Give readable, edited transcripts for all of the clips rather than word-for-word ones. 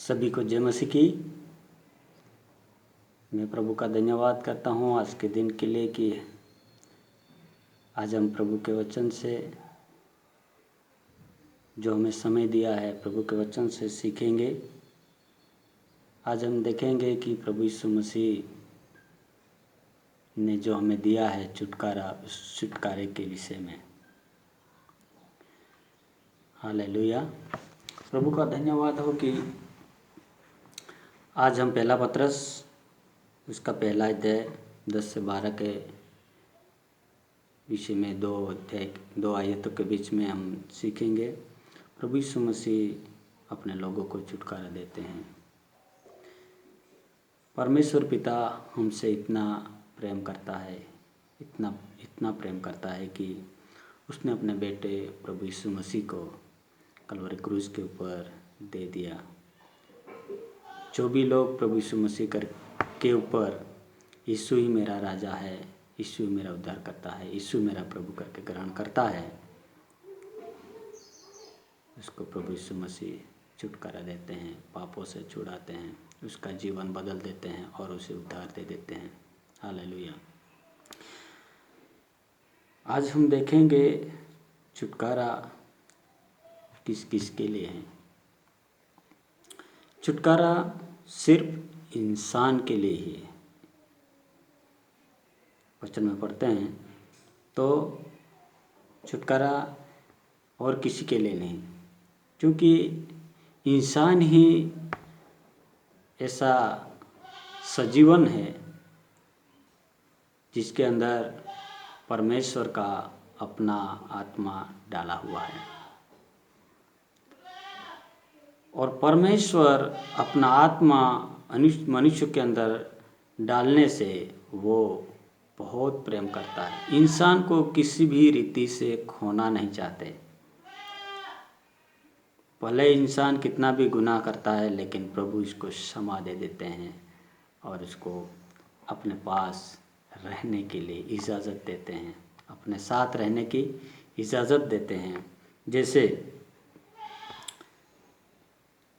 सभी को जय मसीह की। मैं प्रभु का धन्यवाद करता हूँ आज के दिन के लिए कि आज हम प्रभु के वचन से जो हमें समय दिया है प्रभु के वचन से सीखेंगे। आज हम देखेंगे कि प्रभु यीशु मसीह ने जो हमें दिया है छुटकारा, उस छुटकारे के विषय में। हालेलुया। प्रभु का धन्यवाद हो कि आज हम पहला पत्रस उसका पहला अध्याय 10 से 12 के विषय में दो आयतों के बीच में हम सीखेंगे। प्रभु यीशु मसीह अपने लोगों को छुटकारा देते हैं। परमेश्वर पिता हमसे इतना प्रेम करता है, इतना प्रेम करता है कि उसने अपने बेटे प्रभु यीशु मसीह को कलवरी क्रूज के ऊपर दे दिया। जो भी लोग प्रभु यीशु मसीह के ऊपर यीशु ही मेरा राजा है, यीशु मेरा उद्धार करता है, यीशु मेरा प्रभु करके ग्रहण करता है, उसको प्रभु यीशु मसीह छुटकारा देते हैं, पापों से छुड़ाते हैं, उसका जीवन बदल देते हैं और उसे उद्धार दे देते हैं। हालेलुया। आज हम देखेंगे छुटकारा किस किस के लिए है। छुटकारा सिर्फ इंसान के लिए ही है। वचन में पढ़ते हैं तो छुटकारा और किसी के लिए नहीं, क्योंकि इंसान ही ऐसा सजीवन है जिसके अंदर परमेश्वर का अपना आत्मा डाला हुआ है और परमेश्वर अपना आत्मा मनुष्य के अंदर डालने से वो बहुत प्रेम करता है। इंसान को किसी भी रीति से खोना नहीं चाहते। भले इंसान कितना भी गुनाह करता है लेकिन प्रभु इसको क्षमा दे देते हैं और इसको अपने पास रहने के लिए इजाज़त देते हैं, अपने साथ रहने की इजाज़त देते हैं। जैसे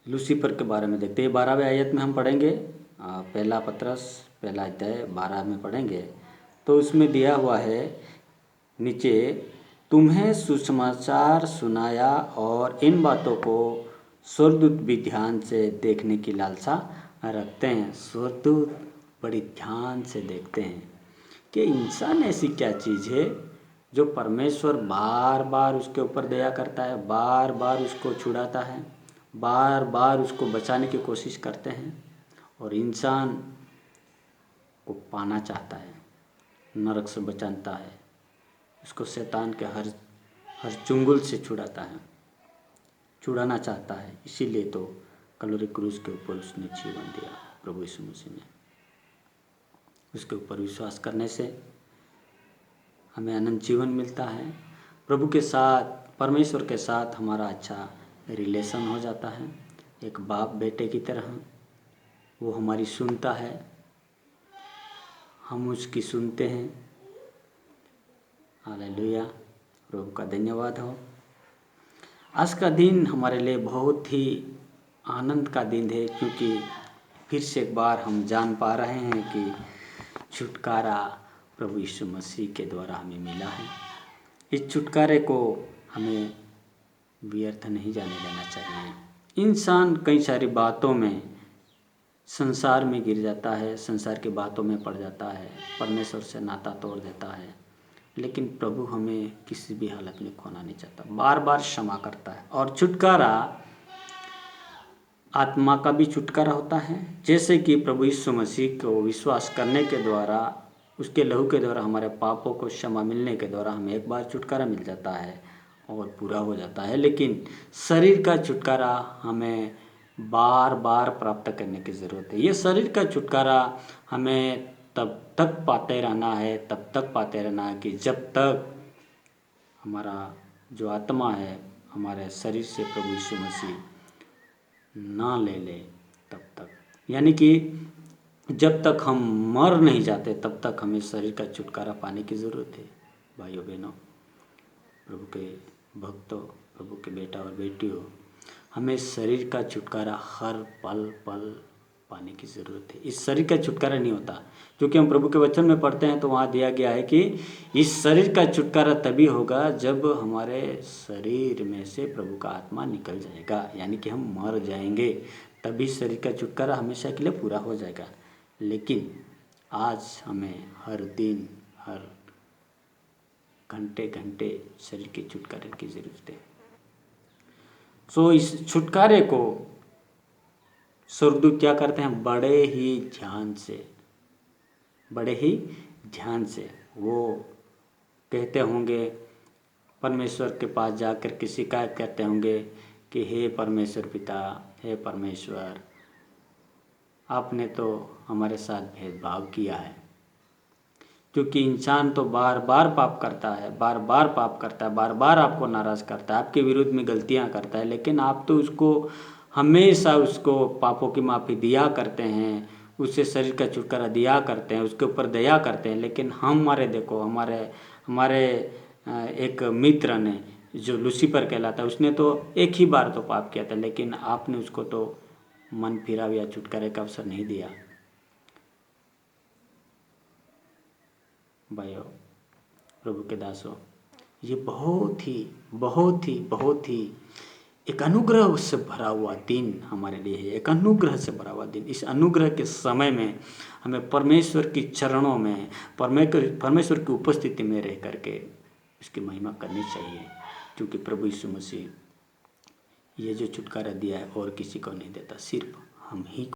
लूसीफर के बारे में देखते हैं। 12वें आयत में हम पढ़ेंगे, पहला पत्रस पहला अध्याय 12 में पढ़ेंगे तो उसमें दिया हुआ है नीचे, तुम्हें सुसमाचार सुनाया और इन बातों को स्वर्गदूत भी ध्यान से देखने की लालसा रखते हैं। स्वर्गदूत बड़ी ध्यान से देखते हैं कि इंसान ऐसी क्या चीज़ है जो परमेश्वर बार बार उसके ऊपर दया करता है, बार बार उसको छुड़ाता है, बार बार उसको बचाने की कोशिश करते हैं और इंसान को पाना चाहता है, नरक से बचाता है, उसको शैतान के हर चुंगल से छुड़ाना चाहता है। इसीलिए तो कलवरी क्रूज के ऊपर उसने जीवन दिया। प्रभु यीशु मसीह ने उसके ऊपर विश्वास करने से हमें अनंत जीवन मिलता है। प्रभु के साथ, परमेश्वर के साथ हमारा अच्छा रिलेशन हो जाता है, एक बाप बेटे की तरह। वो हमारी सुनता है, हम उसकी सुनते हैं। हालेलुया। प्रभु का धन्यवाद हो। आज का दिन हमारे लिए बहुत ही आनंद का दिन है, क्योंकि फिर से एक बार हम जान पा रहे हैं कि छुटकारा प्रभु यीशु मसीह के द्वारा हमें मिला है। इस छुटकारे को हमें व्यर्थ नहीं जाने देना चाहिए। इंसान कई सारी बातों में, संसार में गिर जाता है, संसार की बातों में पड़ जाता है, परमेश्वर से नाता तोड़ देता है, लेकिन प्रभु हमें किसी भी हालत में खोना नहीं चाहता, बार बार क्षमा करता है। और छुटकारा आत्मा का भी छुटकारा होता है। जैसे कि प्रभु यीशु मसीह को विश्वास करने के द्वारा, उसके लहू के द्वारा हमारे पापों को क्षमा मिलने के द्वारा हमें एक बार छुटकारा मिल जाता है और पूरा हो जाता है। लेकिन शरीर का छुटकारा हमें बार बार प्राप्त करने की ज़रूरत है। ये शरीर का छुटकारा हमें तब तक पाते रहना है, तब तक पाते रहना है कि जब तक हमारा जो आत्मा है हमारे शरीर से प्रभु यीशु मसीह ना ले ले, तब तक, यानी कि जब तक हम मर नहीं जाते तब तक हमें शरीर का छुटकारा पाने की ज़रूरत है। भाइयों बहनों, प्रभु के भक्तों, प्रभु के बेटा और बेटियों, हमें शरीर का छुटकारा हर पल पल पाने की ज़रूरत है। इस शरीर का छुटकारा नहीं होता, क्योंकि हम प्रभु के वचन में पढ़ते हैं तो वहाँ दिया गया है कि इस शरीर का छुटकारा तभी होगा जब हमारे शरीर में से प्रभु का आत्मा निकल जाएगा, यानी कि हम मर जाएंगे, तभी शरीर का छुटकारा हमेशा के लिए पूरा हो जाएगा। लेकिन आज हमें हर दिन हर घंटे घंटे शरीर के छुटकारे की ज़रूरत है। सो इस छुटकारे को स्वर्गदूत क्या करते हैं, बड़े ही ध्यान से वो कहते होंगे, परमेश्वर के पास जाकर के शिकायत करते होंगे कि हे परमेश्वर पिता, हे परमेश्वर, आपने तो हमारे साथ भेदभाव किया है। क्योंकि इंसान तो बार बार पाप करता है, बार बार आपको नाराज़ करता है, आपके विरुद्ध में गलतियां करता है, लेकिन आप तो उसको हमेशा उसको पापों की माफ़ी दिया करते हैं, उससे शरीर का छुटकारा दिया करते हैं, उसके ऊपर दया करते हैं। लेकिन हमारे देखो, हमारे एक मित्र ने जो लूसीफर कहलाता है, उसने तो एक ही बार तो पाप किया था, लेकिन आपने उसको तो मन फिराव या छुटकारे का अवसर नहीं दिया। भाइयों, प्रभु के दासों, ये बहुत ही एक अनुग्रह से भरा हुआ दिन हमारे लिए है, एक अनुग्रह से भरा हुआ दिन। इस अनुग्रह के समय में हमें परमेश्वर की चरणों में, परमेश्वर की उपस्थिति में रह करके उसकी महिमा करनी चाहिए, क्योंकि प्रभु यीशु मसीह ये जो छुटकारा दिया है और किसी को नहीं देता, सिर्फ हम ही